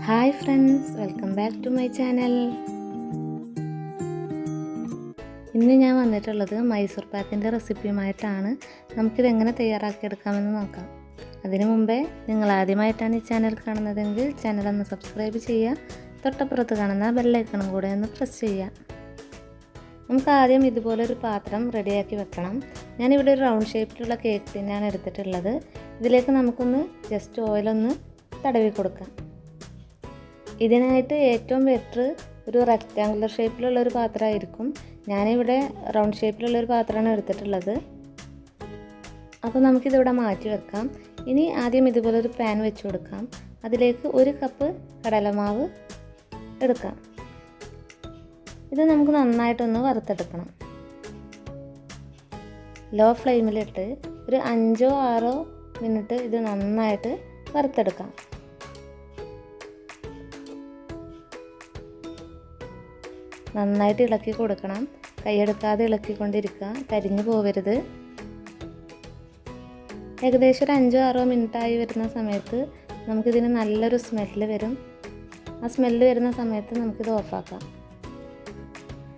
Hi friends, welcome back to my channel. ഇന്ന് ഞാൻ വന്നിട്ടുള്ളത് മൈസൂർ പാക്കിൻ്റെ റെസിപ്പിയുമായിട്ടാണ്. നമുക്കിത് എങ്ങനെ തയ്യാറാക്കിയെടുക്കാമെന്ന് നോക്കാം. അതിനു മുമ്പേ നിങ്ങൾ ആദ്യമായിട്ടാണ് ഈ ചാനൽ കാണുന്നതെങ്കിൽ ചാനൽ ഒന്ന് സബ്സ്ക്രൈബ് ചെയ്യുക. തൊട്ടപ്പുറത്ത് കാണുന്ന ബെല്ലൈക്കണും കൂടെ ഒന്ന് പ്രസ് ചെയ്യുക. നമുക്ക് ആദ്യം ഇതുപോലൊരു പാത്രം റെഡിയാക്കി വെക്കണം. ഞാനിവിടെ ഒരു റൗണ്ട് ഷേപ്പിലുള്ള കേക്ക് ടിന്നാണ് എടുത്തിട്ടുള്ളത്. ഇതിലേക്ക് നമുക്കൊന്ന് ജസ്റ്റ് ഓയിലൊന്ന് തടവി കൊടുക്കാം. ഇതിനായിട്ട് ഏറ്റവും ബെറ്റർ ഒരു റെക്റ്റാങ്കുലർ ഷേപ്പിലുള്ളൊരു പാത്രമായിരിക്കും. ഞാനിവിടെ റൗണ്ട് ഷേപ്പിലുള്ളൊരു പാത്രമാണ് എടുത്തിട്ടുള്ളത്. അപ്പോൾ നമുക്കിതിവിടെ മാറ്റി വെക്കാം. ഇനി ആദ്യം ഇതുപോലൊരു പാൻ വെച്ച് കൊടുക്കാം. അതിലേക്ക് 1 കപ്പ് കടലമാവ് എടുക്കാം. ഇത് നമുക്ക് നന്നായിട്ടൊന്ന് വറുത്തെടുക്കണം. ലോ ഫ്ലെയിമിലിട്ട് ഒരു 5-6 മിനിറ്റ് ഇത് നന്നായിട്ട് വറുത്തെടുക്കാം. നന്നായിട്ട് ഇളക്കി കൊടുക്കണം. കൈയെടുക്കാതെ ഇളക്കിക്കൊണ്ടിരിക്കുക, കരിഞ്ഞു പോവരുത്. ഏകദേശം ഒരു 5-6 മിനിറ്റായി വരുന്ന സമയത്ത് നമുക്കിതിന് നല്ലൊരു സ്മെല്ല് വരും. ആ സ്മെല്ല് വരുന്ന സമയത്ത് നമുക്കിത് ഓഫാക്കാം.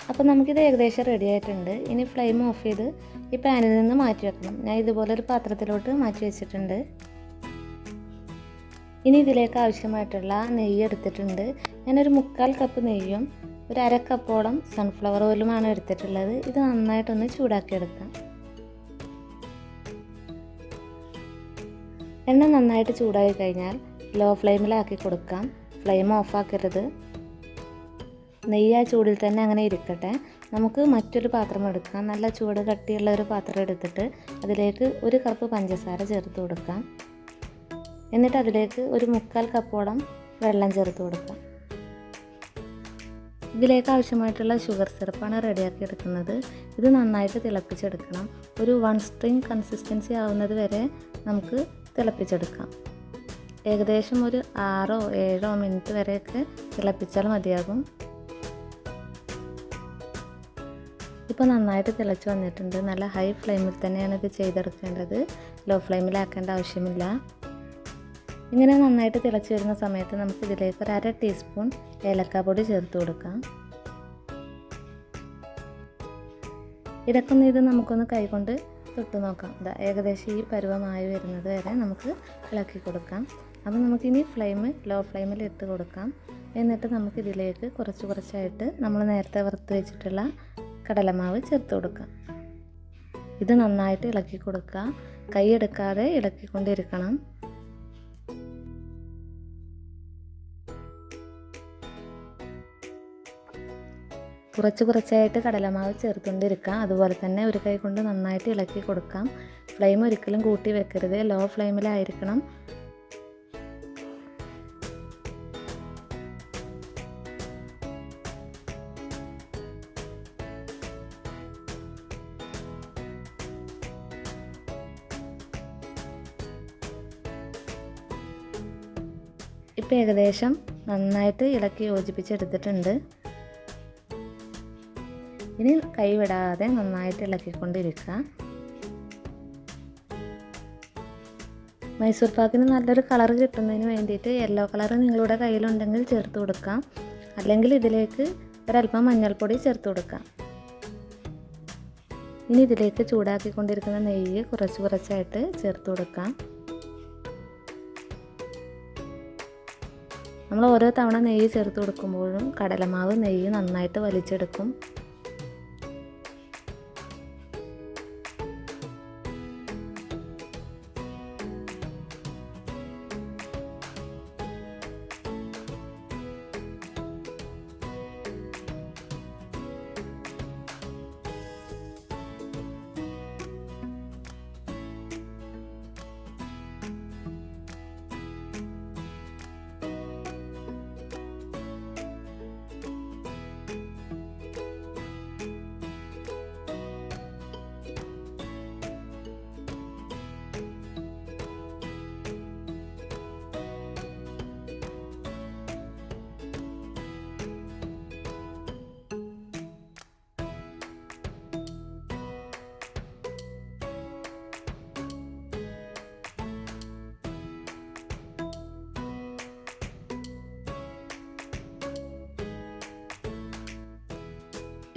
അപ്പോൾ നമുക്കിത് ഏകദേശം റെഡി ആയിട്ടുണ്ട്. ഇനി ഫ്ലെയിം ഓഫ് ചെയ്ത് ഈ പാനിൽ നിന്ന് മാറ്റി വെക്കണം. ഞാൻ ഇതുപോലൊരു പാത്രത്തിലോട്ട് മാറ്റി വെച്ചിട്ടുണ്ട്. ഇനി ഇതിലേക്ക് ആവശ്യമായിട്ടുള്ള നെയ്യ് എടുത്തിട്ടുണ്ട്. ഞാനൊരു 1/4 കപ്പ് നെയ്യും ഒരു 1/2 കപ്പോളം സൺഫ്ലവർ ഓയിലുമാണ് എടുത്തിട്ടുള്ളത്. ഇത് നന്നായിട്ടൊന്ന് ചൂടാക്കിയെടുക്കാം. എണ്ണ നന്നായിട്ട് ചൂടായി കഴിഞ്ഞാൽ ലോ ഫ്ലെയിമിലാക്കി കൊടുക്കാം. ഫ്ലെയിം ഓഫാക്കരുത്. നെയ്യ് ആ ചൂടിൽ തന്നെ അങ്ങനെ ഇരിക്കട്ടെ. നമുക്ക് മറ്റൊരു പാത്രം എടുക്കാം. നല്ല ചൂട് കട്ടിയുള്ള ഒരു പാത്രം എടുത്തിട്ട് അതിലേക്ക് 1 കപ്പ് പഞ്ചസാര ചേർത്ത് കൊടുക്കാം. എന്നിട്ട് അതിലേക്ക് ഒരു 1/4 കപ്പോളം വെള്ളം ചേർത്ത് കൊടുക്കാം. ഇതിലേക്ക് ആവശ്യമായിട്ടുള്ള ഷുഗർ സിറപ്പാണ് റെഡിയാക്കി എടുക്കുന്നത്. ഇത് നന്നായിട്ട് തിളപ്പിച്ചെടുക്കണം. ഒരു 1 സ്ട്രിങ് കൺസിസ്റ്റൻസി ആവുന്നത് വരെ നമുക്ക് തിളപ്പിച്ചെടുക്കാം. ഏകദേശം ഒരു 6-7 മിനിറ്റ് വരെയൊക്കെ തിളപ്പിച്ചാൽ മതിയാകും. ഇപ്പോൾ നന്നായിട്ട് തിളച്ച് വന്നിട്ടുണ്ട്. നല്ല ഹൈ ഫ്ലെയിമിൽ തന്നെയാണ് ഇത് ചെയ്തെടുക്കേണ്ടത്. ലോ ഫ്ലെയിമിലാക്കേണ്ട ആവശ്യമില്ല. ഇങ്ങനെ നന്നായിട്ട് തിളച്ച് വരുന്ന സമയത്ത് നമുക്ക് ഇതിലേക്ക് ഒരു 1/2 ടീസ്പൂൺ ഏലക്കാപ്പൊടി ചേർത്ത് കൊടുക്കാം. ഇടയ്ക്കൊന്ന് ഇത് നമുക്കൊന്ന് കൈകൊണ്ട് തൊട്ട് നോക്കാം. ഏകദേശം ഈ പരുവമായി വരുന്നത് വരെ നമുക്ക് ഇളക്കി കൊടുക്കാം. അപ്പോൾ നമുക്കിനി ലോ ഫ്ലെയിമിൽ ഇട്ട് കൊടുക്കാം. എന്നിട്ട് നമുക്കിതിലേക്ക് കുറച്ചായിട്ട് നമ്മൾ നേരത്തെ വറുത്ത് വെച്ചിട്ടുള്ള കടലമാവ് ചേർത്ത് കൊടുക്കാം. ഇത് നന്നായിട്ട് ഇളക്കി കൊടുക്കുക. കൈ എടുക്കാതെ ഇളക്കിക്കൊണ്ടിരിക്കണം. കുറച്ചായിട്ട് കടലമാവ് ചേർത്തുകൊണ്ടിരിക്കുക. അതുപോലെ തന്നെ ഒരു കൈ കൊണ്ട് നന്നായിട്ട് ഇളക്കി കൊടുക്കാം. ഫ്ലെയിം ഒരിക്കലും കൂട്ടി വെക്കരുത്. ലോ ഫ്ലെയിമിലായിരിക്കണം. ഇപ്പോൾ ഏകദേശം നന്നായിട്ട് ഇളക്കി യോജിപ്പിച്ചെടുത്തിട്ടുണ്ട്. ഇനി കൈവിടാതെ നന്നായിട്ട് ഇളക്കിക്കൊണ്ടിരിക്കുക. മൈസൂർ പാക്കിന് നല്ലൊരു കളർ കിട്ടുന്നതിന് വേണ്ടിയിട്ട് യെല്ലോ കളർ നിങ്ങളുടെ കയ്യിലുണ്ടെങ്കിൽ ചേർത്ത് കൊടുക്കാം. അല്ലെങ്കിൽ ഇതിലേക്ക് ഒരല്പം മഞ്ഞൾപ്പൊടി ചേർത്ത് കൊടുക്കാം. ഇനി ഇതിലേക്ക് ചൂടാക്കിക്കൊണ്ടിരിക്കുന്ന നെയ്യ് കുറച്ചായിട്ട് ചേർത്ത് കൊടുക്കാം. നമ്മൾ ഓരോ തവണ നെയ്യ് ചേർത്ത് കൊടുക്കുമ്പോഴും കടലമാവ് നെയ്യ് നന്നായിട്ട് വലിച്ചെടുക്കും.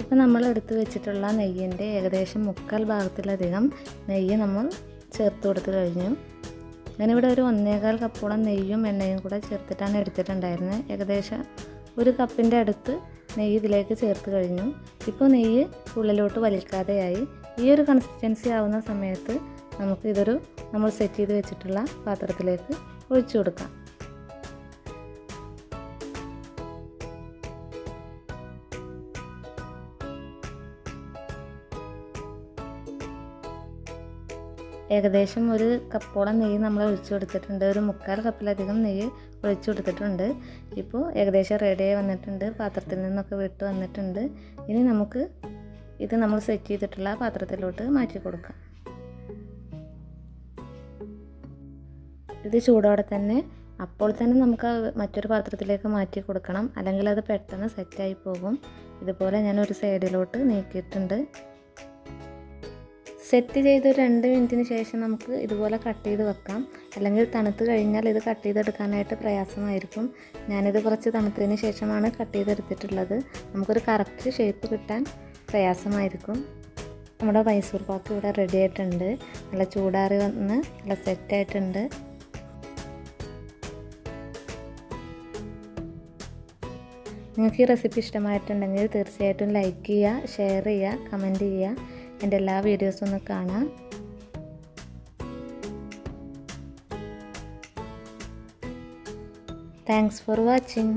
ഇപ്പോൾ നമ്മൾ എടുത്തു വെച്ചിട്ടുള്ള നെയ്യിൻ്റെ ഏകദേശം 1/4 ഭാഗത്തിലധികം നെയ്യ് നമ്മൾ ചേർത്ത് കൊടുത്ത് കഴിഞ്ഞു. ഞാനിവിടെ ഒരു 1.25 കപ്പോളം നെയ്യും എണ്ണയും കൂടെ ചേർത്തിട്ടാണ് എടുത്തിട്ടുണ്ടായിരുന്നത്. ഏകദേശം 1 കപ്പിൻ്റെ അടുത്ത് നെയ്യ് ഇതിലേക്ക് ചേർത്ത് കഴിഞ്ഞു. ഇപ്പോൾ നെയ്യ് ഉള്ളിലോട്ട് വലിക്കാതെയായി. ഈ ഒരു കൺസിസ്റ്റൻസി ആവുന്ന സമയത്ത് നമുക്ക് ഇതൊരു നമ്മൾ സെറ്റ് ചെയ്ത് വെച്ചിട്ടുള്ള പാത്രത്തിലേക്ക് ഒഴിച്ചു കൊടുക്കാം. ഏകദേശം 1 കപ്പോളം നെയ്യ് നമ്മൾ ഒഴിച്ചു കൊടുത്തിട്ടുണ്ട്. ഒരു 1/4 കപ്പിലധികം നെയ്യ് ഒഴിച്ചു കൊടുത്തിട്ടുണ്ട്. ഇപ്പോൾ ഏകദേശം റെഡിയായി വന്നിട്ടുണ്ട്. പാത്രത്തിൽ നിന്നൊക്കെ വിട്ട് വന്നിട്ടുണ്ട്. ഇനി നമുക്ക് ഇത് നമ്മൾ സെറ്റ് ചെയ്തിട്ടുള്ള പാത്രത്തിലോട്ട് മാറ്റി കൊടുക്കാം. ഇത് ചൂടോടെ തന്നെ അപ്പോൾ തന്നെ നമുക്ക് മറ്റൊരു പാത്രത്തിലേക്ക് മാറ്റി കൊടുക്കണം, അല്ലെങ്കിൽ അത് പെട്ടെന്ന് സെറ്റായി പോകും. ഇതുപോലെ ഞാൻ ഒരു സൈഡിലോട്ട് നീക്കിയിട്ടുണ്ട്. സെറ്റ് ചെയ്ത് 2 മിനിറ്റിന് ശേഷം നമുക്ക് ഇതുപോലെ കട്ട് ചെയ്ത് വെക്കാം, അല്ലെങ്കിൽ തണുത്ത് കഴിഞ്ഞാൽ ഇത് കട്ട് ചെയ്തെടുക്കാനായിട്ട് പ്രയാസമായിരിക്കും. ഞാനിത് കുറച്ച് തണുത്തതിന് ശേഷമാണ് കട്ട് ചെയ്തെടുത്തിട്ടുള്ളത്. നമുക്കൊരു കറക്റ്റ് ഷേപ്പ് കിട്ടാൻ പ്രയാസമായിരിക്കും. നമ്മുടെ മൈസൂർ പാക്ക് ഇവിടെ റെഡി ആയിട്ടുണ്ട്. നല്ല ചൂടാറി വന്ന് നല്ല സെറ്റായിട്ടുണ്ട്. നിങ്ങൾക്ക് ഈ റെസിപ്പി ഇഷ്ടമായിട്ടുണ്ടെങ്കിൽ തീർച്ചയായിട്ടും ലൈക്ക് ചെയ്യുക, ഷെയർ ചെയ്യുക, കമൻറ്റ് ചെയ്യുക. എൻ്റെ എല്ലാ വീഡിയോസും ഒന്ന് കാണാം. Thanks for watching.